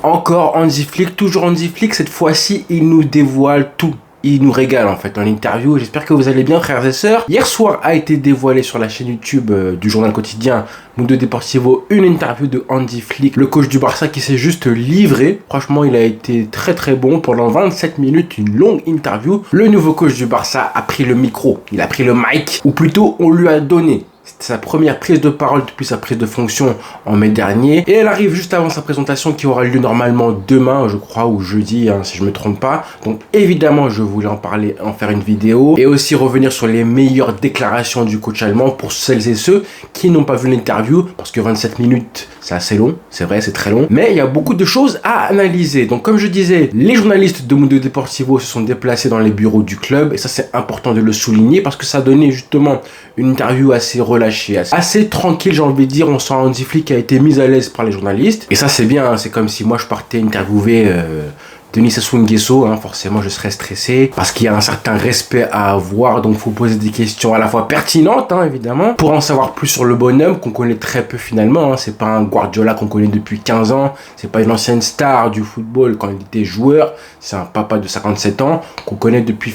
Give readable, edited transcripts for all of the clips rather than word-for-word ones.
Encore Hansi Flick, toujours Hansi Flick, cette fois-ci il nous dévoile tout. Il nous régale en fait en interview. J'espère que vous allez bien, frères et sœurs. Hier soir a été dévoilé sur la chaîne YouTube du journal quotidien Mundo Deportivo une interview de Hansi Flick, le coach du Barça, qui s'est juste livré. Franchement, il a été très bon pendant 27 minutes, une longue interview. Le nouveau coach du Barça a pris le micro, il a pris le mic, ou plutôt on lui a donné. C'était sa première prise de parole depuis sa prise de fonction en mai dernier. Et elle arrive juste avant sa présentation qui aura lieu normalement demain, je crois, ou jeudi, si je me trompe pas. Donc évidemment, je voulais en parler, en faire une vidéo. Et aussi revenir sur les meilleures déclarations du coach allemand pour celles et ceux qui n'ont pas vu l'interview. Parce que 27 minutes, c'est assez long. C'est vrai, c'est très long. Mais il y a beaucoup de choses à analyser. Donc comme je disais, les journalistes de Mundo Deportivo se sont déplacés dans les bureaux du club. Et ça, c'est important de le souligner parce que ça donnait justement une interview assez relâché, assez tranquille, j'ai envie de dire. On sent Hansi Flick qui a été mis à l'aise par les journalistes. Et ça, c'est bien, hein. C'est comme si moi, je partais interviewer Denis Sassou Nguesso, forcément je serais stressé parce qu'il y a un certain respect à avoir, donc il faut poser des questions à la fois pertinentes, évidemment, pour en savoir plus sur le bonhomme qu'on connaît très peu finalement. C'est pas un Guardiola qu'on connaît depuis 15 ans, c'est pas une ancienne star du football quand il était joueur, c'est un papa de 57 ans qu'on connaît depuis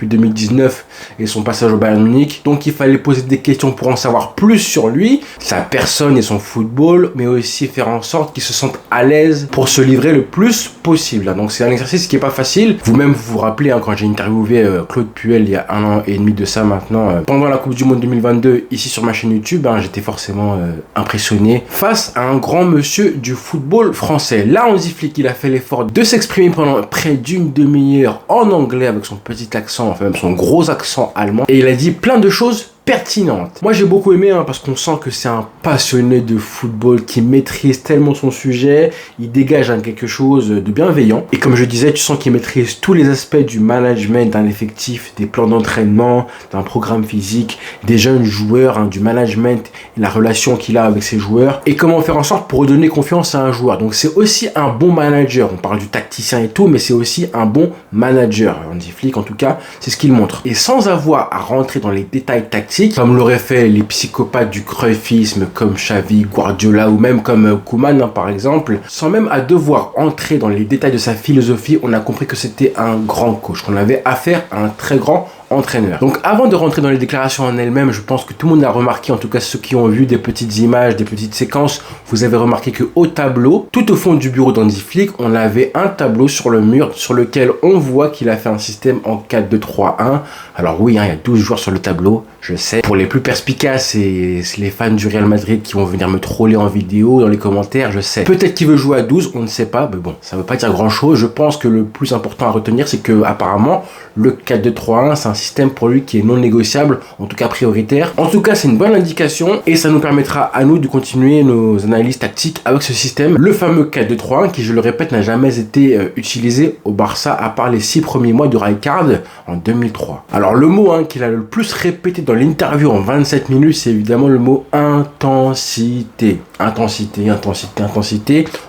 2019 et son passage au Bayern Munich. Donc il fallait poser des questions pour en savoir plus sur lui, sa personne et son football, mais aussi faire en sorte qu'il se sente à l'aise pour se livrer le plus possible. Donc c'est un exercice qui est pas facile. Vous-même vous vous rappelez quand j'ai interviewé Claude Puel il y a 1 an et demi de ça maintenant, pendant la Coupe du Monde 2022 ici sur ma chaîne YouTube, j'étais forcément impressionné face à un grand monsieur du football français. Là, Hansi Flick, il a fait l'effort de s'exprimer pendant près d'une demi-heure en anglais avec son petit accent, enfin même son gros accent allemand, et il a dit plein de choses pertinente. Moi j'ai beaucoup aimé parce qu'on sent que c'est un passionné de football qui maîtrise tellement son sujet, il dégage quelque chose de bienveillant et comme je disais, tu sens qu'il maîtrise tous les aspects du management d'un effectif, des plans d'entraînement, d'un programme physique, des jeunes joueurs, du management et la relation qu'il a avec ses joueurs et comment faire en sorte pour redonner confiance à un joueur. Donc c'est aussi un bon manager, on parle du tacticien et tout, mais c'est aussi un bon manager. Hansi Flick en tout cas, c'est ce qu'il montre. Et sans avoir à rentrer dans les détails tactiques, comme l'auraient fait les psychopathes du cruyffisme comme Xavi, Guardiola ou même comme Koeman par exemple, sans même à devoir entrer dans les détails de sa philosophie, on a compris que c'était un grand coach, qu'on avait affaire à un très grand entraîneur. Donc avant de rentrer dans les déclarations en elles-mêmes, je pense que tout le monde a remarqué, en tout cas ceux qui ont vu des petites images, des petites séquences, vous avez remarqué que au tableau, tout au fond du bureau d'Hansi Flick, on avait un tableau sur le mur sur lequel on voit qu'il a fait un système en 4-2-3-1. Alors oui, il y a 12 joueurs sur le tableau, je sais. Pour les plus perspicaces, c'est les fans du Real Madrid qui vont venir me troller en vidéo, dans les commentaires, je sais. Peut-être qu'il veut jouer à 12, on ne sait pas, mais bon, ça ne veut pas dire grand-chose. Je pense que le plus important à retenir, c'est que apparemment le 4-2-3-1, c'est un système pour lui qui est non négociable, en tout cas prioritaire. En tout cas, c'est une bonne indication et ça nous permettra à nous de continuer nos analyses tactiques avec ce système. Le fameux 4-2-3-1 qui, je le répète, n'a jamais été utilisé au Barça à part les 6 premiers mois de Rijkaard en 2003. Alors le mot qu'il a le plus répété dans l'interview en 27 minutes, c'est évidemment le mot intensité. Intensité.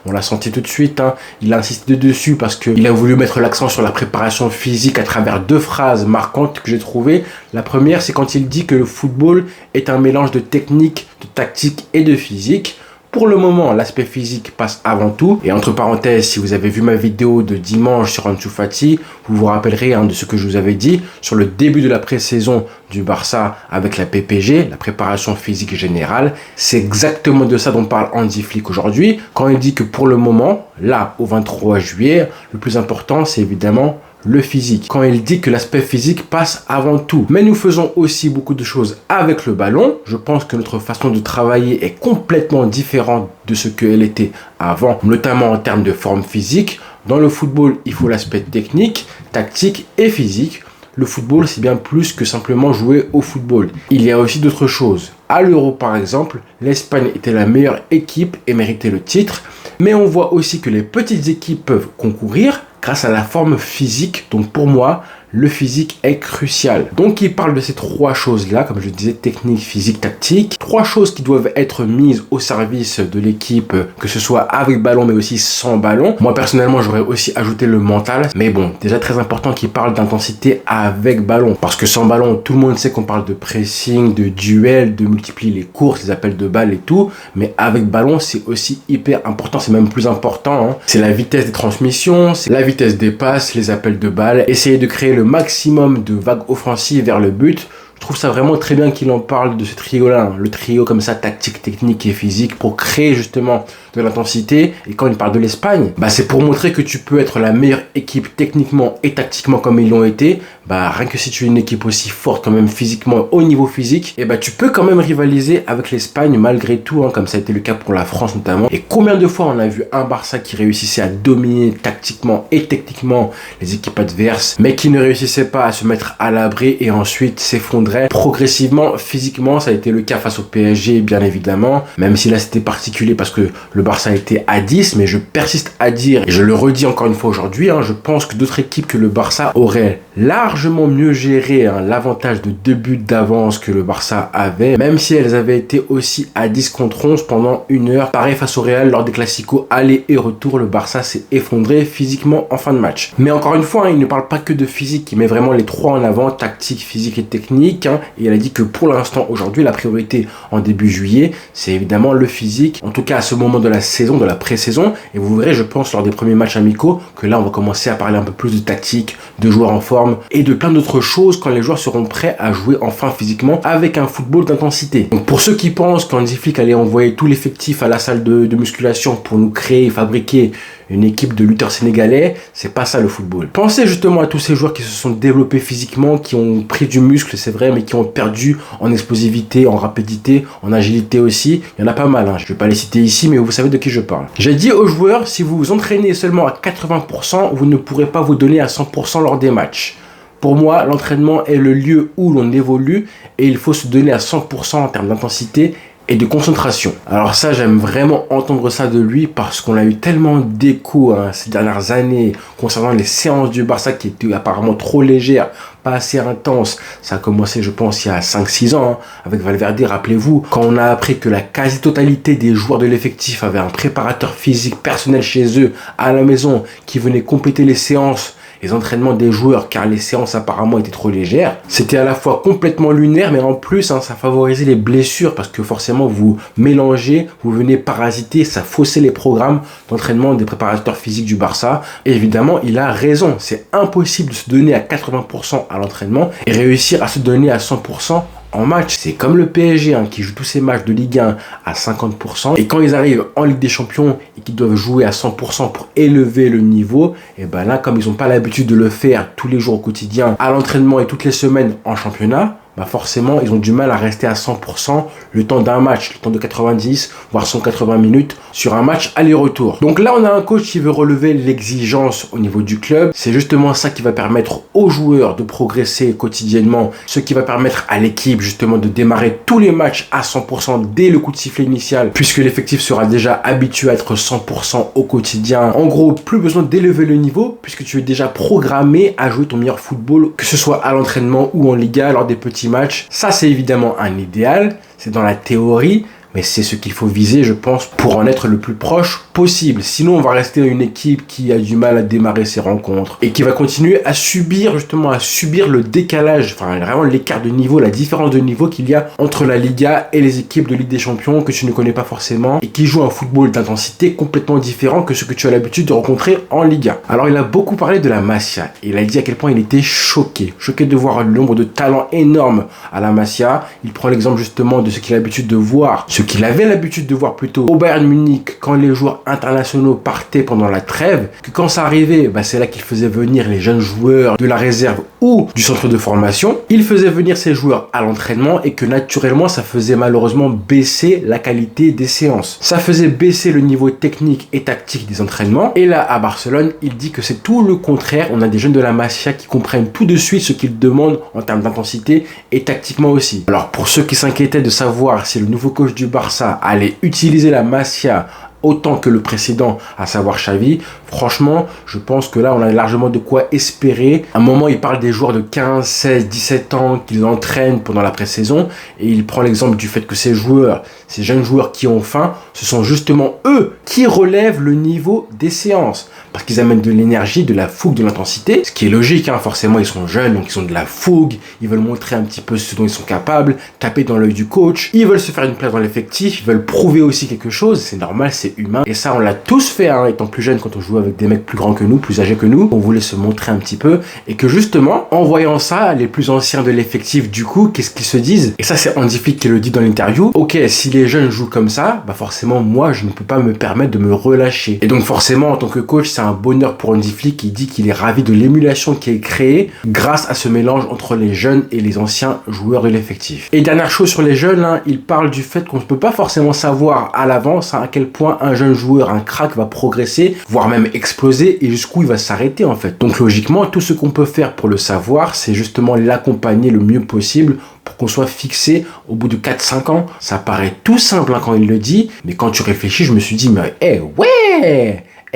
On l'a senti tout de suite. Il a insisté dessus parce qu'il a voulu mettre l'accent sur la préparation physique à travers 2 phrases marquantes que j'ai trouvées. La première, c'est quand il dit que le football est un mélange de technique, de tactique et de physique. Pour le moment, l'aspect physique passe avant tout. Et entre parenthèses, si vous avez vu ma vidéo de dimanche sur Ansu Fati, vous vous rappellerez de ce que je vous avais dit sur le début de la pré-saison du Barça avec la PPG, la préparation physique générale. C'est exactement de ça dont parle Hansi Flick aujourd'hui, quand il dit que pour le moment, là, au 23 juillet, le plus important, c'est évidemment le physique. Quand il dit que l'aspect physique passe avant tout. Mais nous faisons aussi beaucoup de choses avec le ballon. Je pense que notre façon de travailler est complètement différente de ce qu'elle était avant, notamment en termes de forme physique. Dans le football, il faut l'aspect technique, tactique et physique. Le football, c'est bien plus que simplement jouer au football. Il y a aussi d'autres choses. À l'Euro, par exemple, l'Espagne était la meilleure équipe et méritait le titre. Mais on voit aussi que les petites équipes peuvent concourir grâce à la forme physique. Donc pour moi, le physique est crucial. Donc il parle de ces trois choses-là, comme je disais, technique, physique, tactique. Trois choses qui doivent être mises au service de l'équipe, que ce soit avec ballon mais aussi sans ballon. Moi personnellement, j'aurais aussi ajouté le mental. Mais bon, déjà très important qu'il parle d'intensité avec ballon. Parce que sans ballon, tout le monde sait qu'on parle de pressing, de duel, de multiplier les courses, les appels de balles et tout. Mais avec ballon, c'est aussi hyper important, c'est même plus important. C'est la vitesse des transmissions, c'est la vitesse des passes, les appels de balles. Essayer de créer le maximum de vagues offensives vers le but. Je trouve ça vraiment très bien qu'il en parle de ce trio-là, le trio comme ça, tactique, technique et physique, pour créer justement de l'intensité. Et quand il parle de l'Espagne, c'est pour montrer que tu peux être la meilleure équipe techniquement et tactiquement comme ils l'ont été. Rien que si tu es une équipe aussi forte quand même physiquement, au niveau physique, tu peux quand même rivaliser avec l'Espagne malgré tout, comme ça a été le cas pour la France notamment. Et combien de fois on a vu un Barça qui réussissait à dominer tactiquement et techniquement les équipes adverses, mais qui ne réussissait pas à se mettre à l'abri et ensuite s'effondrait progressivement physiquement. Ça a été le cas face au PSG bien évidemment, même si là c'était particulier parce que le Barça était à 10, mais je persiste à dire, et je le redis encore une fois aujourd'hui, je pense que d'autres équipes que le Barça auraient largement mieux géré l'avantage de 2 buts d'avance que le Barça avait, même si elles avaient été aussi à 10 contre 11 pendant 1 heure. Pareil face au Real lors des classicos aller et retour, le Barça s'est effondré physiquement en fin de match. Mais encore une fois, il ne parle pas que de physique, il met vraiment les trois en avant, tactique, physique et technique, et il a dit que pour l'instant, aujourd'hui, la priorité en début juillet, c'est évidemment le physique, en tout cas à ce moment de la saison, de la pré-saison, et vous verrez, je pense, lors des premiers matchs amicaux, que là, on va commencer à parler un peu plus de tactique, de joueurs en forme, et de plein d'autres choses quand les joueurs seront prêts à jouer enfin physiquement avec un football d'intensité. Donc pour ceux qui pensent qu'Hansi Flick allait envoyer tout l'effectif à la salle de musculation pour nous créer et fabriquer une équipe de lutteurs sénégalais, c'est pas ça le football. Pensez justement à tous ces joueurs qui se sont développés physiquement, qui ont pris du muscle, c'est vrai, mais qui ont perdu en explosivité, en rapidité, en agilité aussi. Il y en a pas mal, je vais pas les citer ici, mais vous savez de qui je parle. J'ai dit aux joueurs, si vous vous entraînez seulement à 80%, vous ne pourrez pas vous donner à 100% lors des matchs. Pour moi, l'entraînement est le lieu où l'on évolue et il faut se donner à 100% en termes d'intensité et de concentration. Alors ça, j'aime vraiment entendre ça de lui parce qu'on a eu tellement d'échos ces dernières années concernant les séances du Barça qui étaient apparemment trop légères, pas assez intenses. Ça a commencé, je pense, il y a 5-6 ans avec Valverde, rappelez-vous, quand on a appris que la quasi-totalité des joueurs de l'effectif avaient un préparateur physique personnel chez eux à la maison qui venait compléter les séances, les entraînements des joueurs, car les séances apparemment étaient trop légères. C'était à la fois complètement lunaire, mais en plus, ça favorisait les blessures, parce que forcément, vous mélangez, vous venez parasiter, ça faussait les programmes d'entraînement des préparateurs physiques du Barça. Et évidemment, il a raison. C'est impossible de se donner à 80% à l'entraînement et réussir à se donner à 100% en match. C'est comme le PSG qui joue tous ses matchs de Ligue 1 à 50%, et quand ils arrivent en Ligue des Champions et qu'ils doivent jouer à 100% pour élever le niveau, et là, comme ils n'ont pas l'habitude de le faire tous les jours au quotidien, à l'entraînement et toutes les semaines en championnat, forcément, ils ont du mal à rester à 100% le temps d'un match, le temps de 90, voire 180 minutes sur un match aller-retour. Donc là, on a un coach qui veut relever l'exigence au niveau du club. C'est justement ça qui va permettre aux joueurs de progresser quotidiennement, ce qui va permettre à l'équipe justement de démarrer tous les matchs à 100% dès le coup de sifflet initial, puisque l'effectif sera déjà habitué à être 100% au quotidien. En gros, plus besoin d'élever le niveau, puisque tu es déjà programmé à jouer ton meilleur football, que ce soit à l'entraînement ou en Liga, lors des petits matchs. Ça, c'est évidemment un idéal, c'est dans la théorie, mais c'est ce qu'il faut viser, je pense, pour en être le plus proche possible. Sinon, on va rester une équipe qui a du mal à démarrer ses rencontres et qui va continuer à subir, le décalage, vraiment l'écart de niveau, la différence de niveau qu'il y a entre la Liga et les équipes de Ligue des Champions que tu ne connais pas forcément et qui jouent un football d'intensité complètement différent que ce que tu as l'habitude de rencontrer en Liga. Alors, il a beaucoup parlé de la Masia. Il a dit à quel point il était choqué de voir le nombre de talents énormes à la Masia. Il prend l'exemple justement de ce qu'il a l'habitude de voir, ce qu'il avait l'habitude de voir plutôt au Bayern Munich quand les joueurs internationaux partaient pendant la trêve, que quand ça arrivait, c'est là qu'il faisait venir les jeunes joueurs de la réserve ou du centre de formation. Il faisait venir ces joueurs à l'entraînement et que naturellement ça faisait malheureusement baisser la qualité des séances. Ça faisait baisser le niveau technique et tactique des entraînements. Et là, à Barcelone, il dit que c'est tout le contraire. On a des jeunes de la Masia qui comprennent tout de suite ce qu'ils demandent en termes d'intensité et tactiquement aussi. Alors pour ceux qui s'inquiétaient de savoir si le nouveau coach du Barça allait utiliser la Masia autant que le précédent, à savoir Xavi. Franchement, je pense que là, on a largement de quoi espérer. À un moment, il parle des joueurs de 15, 16, 17 ans qu'ils entraînent pendant la pré-saison. Et il prend l'exemple du fait que ces joueurs, ces jeunes joueurs qui ont faim, ce sont justement eux qui relèvent le niveau des séances. Parce qu'ils amènent de l'énergie, de la fougue, de l'intensité. Ce qui est logique, hein. Forcément, ils sont jeunes, donc ils ont de la fougue. Ils veulent montrer un petit peu ce dont ils sont capables, taper dans l'œil du coach. Ils veulent se faire une place dans l'effectif. Ils veulent prouver aussi quelque chose. C'est normal, c'est humain. Et ça, on l'a tous fait, hein, étant plus jeune, quand on jouait avec des mecs plus grands que nous, plus âgés que nous. On voulait se montrer un petit peu. Et que justement, en voyant ça, les plus anciens de l'effectif, du coup, qu'est-ce qu'ils se disent? Et ça, c'est Hansi Flick qui le dit dans l'interview. Ok, si les jeunes jouent comme ça, bah forcément, moi, je ne peux pas me permettre de me relâcher. Et donc, forcément, en tant que coach, c'est un bonheur pour Hansi Flick qui dit qu'il est ravi de l'émulation qui est créée grâce à ce mélange entre les jeunes et les anciens joueurs de l'effectif. Et dernière chose sur les jeunes, hein, il parle du fait qu'on ne peut pas forcément savoir à l'avance, hein, à quel point un jeune joueur, un crack va progresser, voire même exploser et jusqu'où il va s'arrêter en fait. Donc logiquement, tout ce qu'on peut faire pour le savoir, c'est justement l'accompagner le mieux possible pour qu'on soit fixé au bout de 4-5 ans. Ça paraît tout simple, hein, quand il le dit, mais quand tu réfléchis, je me suis dit, mais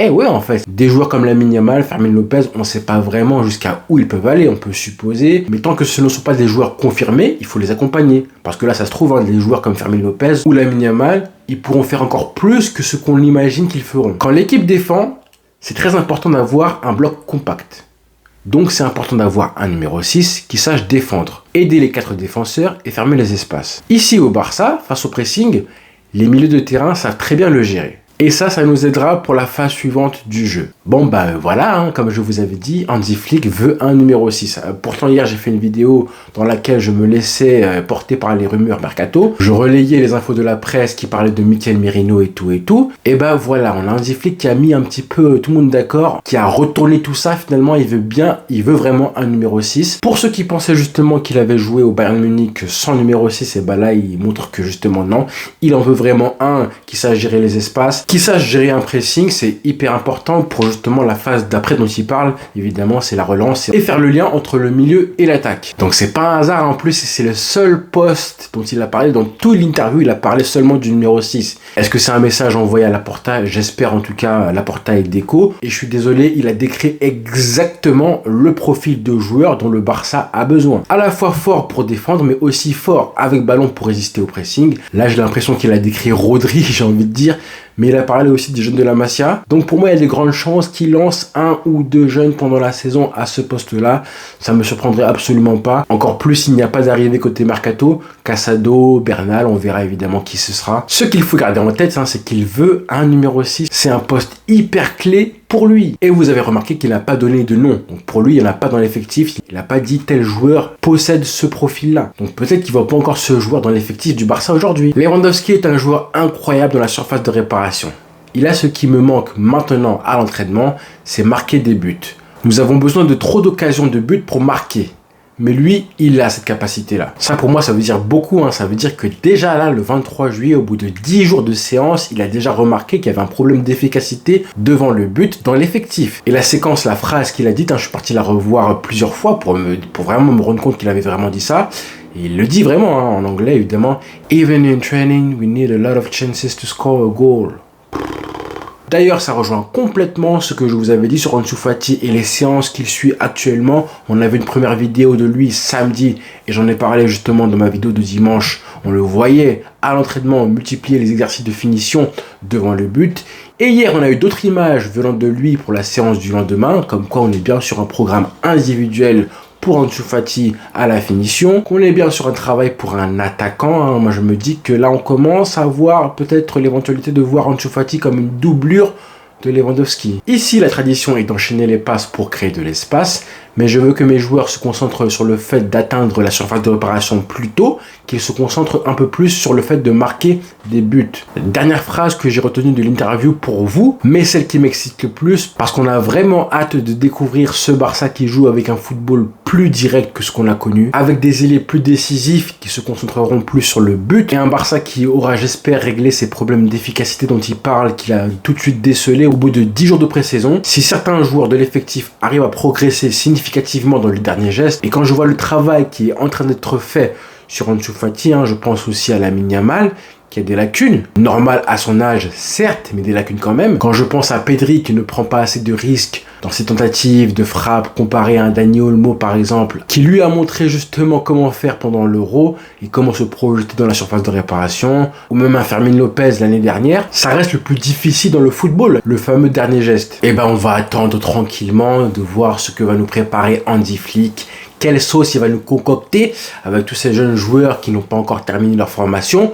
ouais, en fait, des joueurs comme Lamine Yamal, Fermin Lopez, on ne sait pas vraiment jusqu'à où ils peuvent aller, on peut supposer, mais tant que ce ne sont pas des joueurs confirmés, il faut les accompagner. Parce que là, ça se trouve, hein, des joueurs comme Fermin Lopez ou Lamine Yamal, ils pourront faire encore plus que ce qu'on imagine qu'ils feront. Quand l'équipe défend, c'est très important d'avoir un bloc compact. Donc c'est important d'avoir un numéro 6 qui sache défendre, aider les 4 défenseurs et fermer les espaces. Ici au Barça, face au pressing, les milieux de terrain savent très bien le gérer. Et ça nous aidera pour la phase suivante du jeu. Bon voilà, hein, comme je vous avais dit, Hansi Flick veut un numéro 6. Pourtant hier j'ai fait une vidéo dans laquelle je me laissais porter par les rumeurs mercato. Je relayais les infos de la presse qui parlaient de Mikel Merino et tout. Et voilà, on a Hansi Flick qui a mis un petit peu tout le monde d'accord, qui a retourné tout ça. Finalement il veut vraiment un numéro 6. Pour ceux qui pensaient justement qu'il avait joué au Bayern Munich sans numéro 6, et là il montre que justement non. Il en veut vraiment un qui sache gérer les espaces, qui sache gérer un pressing. C'est hyper important pour justement la phase d'après dont il parle. Évidemment, c'est la relance et faire le lien entre le milieu et l'attaque. Donc c'est pas un hasard, en plus c'est le seul poste dont il a parlé. Dans toute l'interview, il a parlé seulement du numéro 6. Est-ce que c'est un message envoyé à Laporta? J'espère en tout cas. Laporta et Deco. Et je suis désolé, il a décrit exactement le profil de joueur dont le Barça a besoin. À la fois fort pour défendre, mais aussi fort avec ballon pour résister au pressing. Là, j'ai l'impression qu'il a décrit Rodri, j'ai envie de dire. Mais il a parlé aussi des jeunes de la Masia. Donc pour moi, il y a de grandes chances qu'il lance 1 ou 2 jeunes pendant la saison à ce poste-là. Ça me surprendrait absolument pas. Encore plus s'il n'y a pas d'arrivée côté Mercato. Casado, Bernal, on verra évidemment qui ce sera. Ce qu'il faut garder en tête, hein, c'est qu'il veut un numéro 6. C'est un poste hyper clé pour lui. Et vous avez remarqué qu'il n'a pas donné de nom. Donc pour lui, il n'y en a pas dans l'effectif. Il n'a pas dit tel joueur possède ce profil-là. Donc peut-être qu'il ne voit pas encore ce joueur dans l'effectif du Barça aujourd'hui. Lewandowski est un joueur incroyable dans la surface de réparation. Il a ce qui me manque maintenant à l'entraînement, c'est marquer des buts. Nous avons besoin de trop d'occasions de but pour marquer. Mais lui, il a cette capacité-là. Ça, pour moi, ça veut dire beaucoup. Hein. Ça veut dire que déjà là, le 23 juillet, au bout de 10 jours de séance, il a déjà remarqué qu'il y avait un problème d'efficacité devant le but dans l'effectif. Et la séquence, la phrase qu'il a dite, hein, je suis parti la revoir plusieurs fois pour vraiment me rendre compte qu'il avait vraiment dit ça. Et il le dit vraiment, hein, en anglais, évidemment. Even in training, we need a lot of chances to score a goal. D'ailleurs, ça rejoint complètement ce que je vous avais dit sur Ansu Fati et les séances qu'il suit actuellement. On avait une première vidéo de lui samedi et j'en ai parlé justement dans ma vidéo de dimanche. On le voyait à l'entraînement multiplier les exercices de finition devant le but. Et hier, on a eu d'autres images venant de lui pour la séance du lendemain, comme quoi on est bien sur un programme individuel pour Ansu Fati à la finition, qu'on est bien sur un travail pour un attaquant. Hein. Moi, je me dis que là, on commence à voir peut-être l'éventualité de voir Ansu Fati comme une doublure de Lewandowski. Ici, la tradition est d'enchaîner les passes pour créer de l'espace, mais je veux que mes joueurs se concentrent sur le fait d'atteindre la surface de réparation plus tôt, qu'ils se concentrent un peu plus sur le fait de marquer des buts. Dernière phrase que j'ai retenue de l'interview pour vous, mais celle qui m'excite le plus, parce qu'on a vraiment hâte de découvrir ce Barça qui joue avec un football plus direct que ce qu'on a connu, avec des ailiers plus décisifs qui se concentreront plus sur le but, et un Barça qui aura, j'espère, réglé ses problèmes d'efficacité dont il parle, qu'il a tout de suite décelé au bout de 10 jours de pré-saison. Si certains joueurs de l'effectif arrivent à progresser significativement dans les derniers gestes, et quand je vois le travail qui est en train d'être fait sur Ansu Fati, je pense aussi à Lamine Yamal, qui a des lacunes, normal à son âge certes, mais des lacunes quand même. Quand je pense à Pedri qui ne prend pas assez de risques dans ses tentatives de frappe comparé à un Dani Olmo par exemple, qui lui a montré justement comment faire pendant l'Euro et comment se projeter dans la surface de réparation, ou même un Fermin Lopez l'année dernière, ça reste le plus difficile dans le football, le fameux dernier geste. Et ben on va attendre tranquillement de voir ce que va nous préparer Hansi Flick, quelle sauce il va nous concocter avec tous ces jeunes joueurs qui n'ont pas encore terminé leur formation.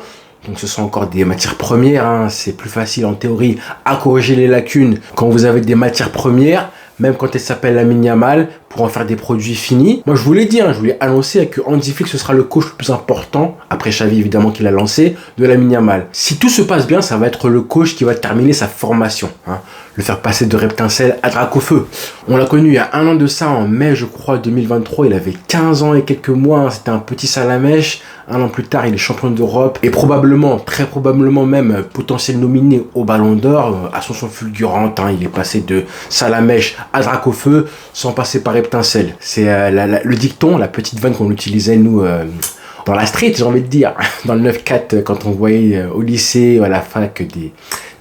Donc ce sont encore des matières premières, hein. C'est plus facile en théorie à corriger les lacunes quand vous avez des matières premières, même quand elles s'appellent Lamine Yamal, pour en faire des produits finis. Moi je vous l'ai dit, hein, je vous l'ai annoncé que Hansi Flick ce sera le coach le plus important, après Xavi évidemment qui l'a lancé, de Lamine Yamal. Si tout se passe bien, ça va être le coach qui va terminer sa formation, hein. Le faire passer de Reptincelle à Dracofeu. On l'a connu il y a 1 an de ça, en mai je crois 2023, il avait 15 ans et quelques mois, hein. C'était un petit salamèche. 1 an plus tard, il est champion d'Europe et probablement, très probablement même, potentiel nominé au Ballon d'Or. Ascension fulgurante, hein. Il est passé de salamèche à Dracofeu sans passer par Reptincelle. C'est le dicton, la petite vanne qu'on utilisait nous dans la street, j'ai envie de dire, dans le 9-4 quand on voyait au lycée ou à la fac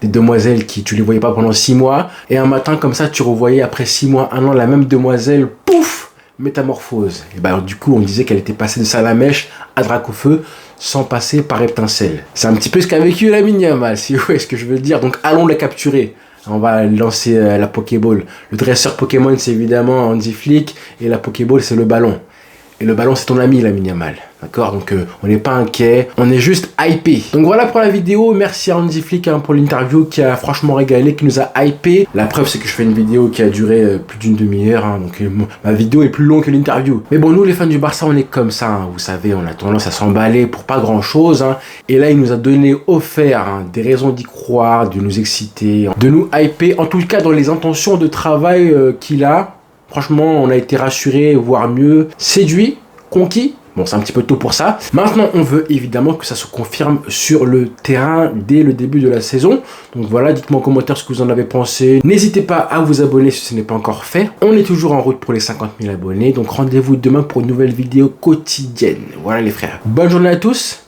des demoiselles qui tu les voyais pas pendant 6 mois et un matin comme ça tu revoyais après 6 mois, 1 an la même demoiselle, pouf, métamorphose. Et ben du coup on disait qu'elle était passée de salamèche à Dracofeu sans passer par Reptincelle. C'est un petit peu ce qu'a vécu Lamine Yamal, si vous voyez ce que je veux dire. Donc allons la capturer. On va lancer la Pokéball. Le dresseur Pokémon c'est évidemment Hansi Flick et la Pokéball c'est le ballon. Et le ballon c'est ton ami Lamine Yamal. D'accord, donc on n'est pas inquiet, on est juste hypé. Donc voilà pour la vidéo, merci à Hansi Flick hein, pour l'interview qui a franchement régalé, qui nous a hypé. La preuve c'est que je fais une vidéo qui a duré plus d'une demi-heure, hein, donc ma vidéo est plus longue que l'interview. Mais bon, nous les fans du Barça on est comme ça, hein, vous savez, on a tendance à s'emballer pour pas grand chose. Hein, et là il nous a donné offert hein, des raisons d'y croire, de nous exciter, de nous hyper, en tout cas dans les intentions de travail qu'il a. Franchement on a été rassurés, voire mieux, séduits, conquis. Bon, c'est un petit peu tôt pour ça. Maintenant, on veut évidemment que ça se confirme sur le terrain dès le début de la saison. Donc voilà, dites-moi en commentaire ce que vous en avez pensé. N'hésitez pas à vous abonner si ce n'est pas encore fait. On est toujours en route pour les 50 000 abonnés. Donc rendez-vous demain pour une nouvelle vidéo quotidienne. Voilà les frères. Bonne journée à tous.